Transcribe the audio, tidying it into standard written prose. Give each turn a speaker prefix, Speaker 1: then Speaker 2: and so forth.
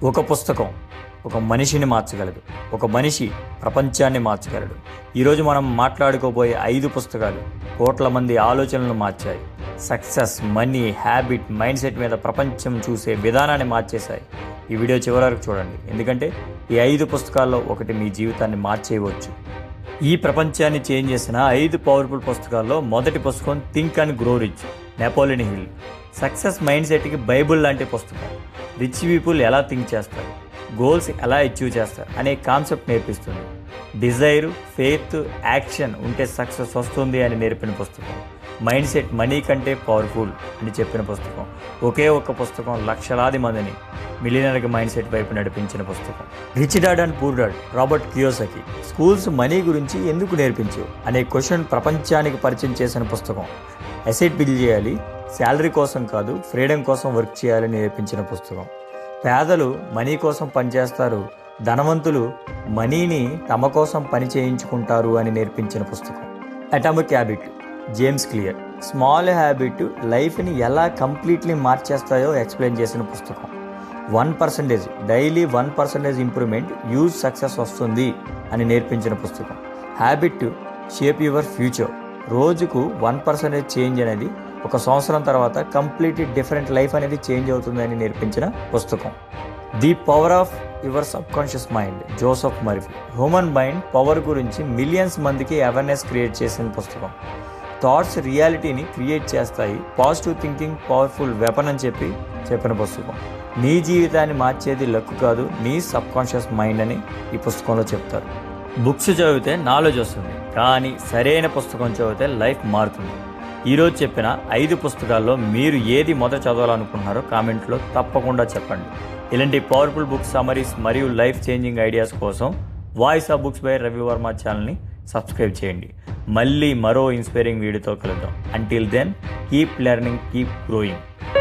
Speaker 1: ఒక పుస్తకం ఒక మనిషిని మార్చగలదు. ఒక మనిషి ప్రపంచాన్ని మార్చగలడు. ఈరోజు మనం మాట్లాడుకోబోయే 5 పుస్తకాలు కోట్ల మంది ఆలోచనలను మార్చాయి. Success, money, habit, mind set మీద ప్రపంచం చూసే విధానాన్ని మార్చేశాయి. ఈ వీడియో చివరి వరకు చూడండి, ఎందుకంటే ఈ 5 పుస్తకాల్లో ఒకటి మీ జీవితాన్ని మార్చేయవచ్చు. ఈ ప్రపంచాన్ని చేంజ్ చేసిన 5 పవర్ఫుల్ పుస్తకాల్లో మొదటి పుస్తకం think and grow rich, Napoleon hill. Success mind సెట్కి బైబుల్ లాంటి పుస్తకం. రిచ్ పీపుల్ ఎలా థింక్ చేస్తారు, గోల్స్ ఎలా అచీవ్ చేస్తారు అనే కాన్సెప్ట్ నేర్పిస్తుంది. డిజైర్, ఫెయిత్, యాక్షన్ ఉంటే సక్సెస్ వస్తుంది అని నేర్పిన పుస్తకం. మైండ్ సెట్ మనీ కంటే పవర్ఫుల్ అని చెప్పిన పుస్తకం. ఒకే ఒక్క పుస్తకం లక్షలాది మందిని మిలియనర్గా మైండ్ సెట్ వైపు నడిపించిన పుస్తకం. Rich dad and poor dad, Robert Kiyosaki. Schools money గురించి ఎందుకు నేర్పించవు అనే క్వశ్చన్ ప్రపంచానికి పరిచయం చేసిన పుస్తకం. అసెట్ బిల్డ్ చేయాలి, శాలరీ కోసం కాదు ఫ్రీడమ్ కోసం వర్క్ చేయాలని నేర్పించిన పుస్తకం. పేదలు మనీ కోసం పనిచేస్తారు, ధనవంతులు మనీని తమ కోసం పని చేయించుకుంటారు అని నేర్పించిన పుస్తకం. Atomic habit, James clear. Small habit లైఫ్ని ఎలా కంప్లీట్లీ మార్చేస్తాయో ఎక్స్ప్లెయిన్ చేసిన పుస్తకం. 1% డైలీ 1% ఇంప్రూవ్మెంట్ యూజ్ సక్సెస్ వస్తుంది అని నేర్పించిన పుస్తకం. Habit shape your future. రోజుకు 1% చేంజ్ అనేది ఒక సంవత్సరం తర్వాత కంప్లీట్లీ డిఫరెంట్ లైఫ్ అనేది చేంజ్ అవుతుందని నేర్పించిన పుస్తకం. The power of your subconscious mind, Joseph Murphy. Human mind power గురించి మిలియన్స్ మందికి అవేర్నెస్ క్రియేట్ చేసిన పుస్తకం. థాట్స్ రియాలిటీని క్రియేట్ చేస్తాయి, పాజిటివ్ థింకింగ్ పవర్ఫుల్ వెపన్ అని చెప్పిన పుస్తకం. నీ జీవితాన్ని మార్చేది లక్ కాదు, నీ సబ్కాన్షియస్ మైండ్ అని ఈ పుస్తకంలో చెప్తారు. బుక్స్ చదివితే నాలెడ్జ్ వస్తుంది, కానీ సరైన పుస్తకం చదివితే లైఫ్ మారుతుంది. ఈరోజు చెప్పిన 5 పుస్తకాల్లో మీరు ఏది మొదట చదవాలనుకుంటున్నారో కామెంట్లో తప్పకుండా చెప్పండి. ఇలాంటి పవర్ఫుల్ బుక్ సమరీస్ మరియు లైఫ్ చేంజింగ్ ఐడియాస్ కోసం voice of books by Ravi Varma ఛానల్ని సబ్స్క్రైబ్ చేయండి. మళ్ళీ మరో ఇన్స్పైరింగ్ వీడియోతో కలుద్దాం. Until then, keep learning, keep growing.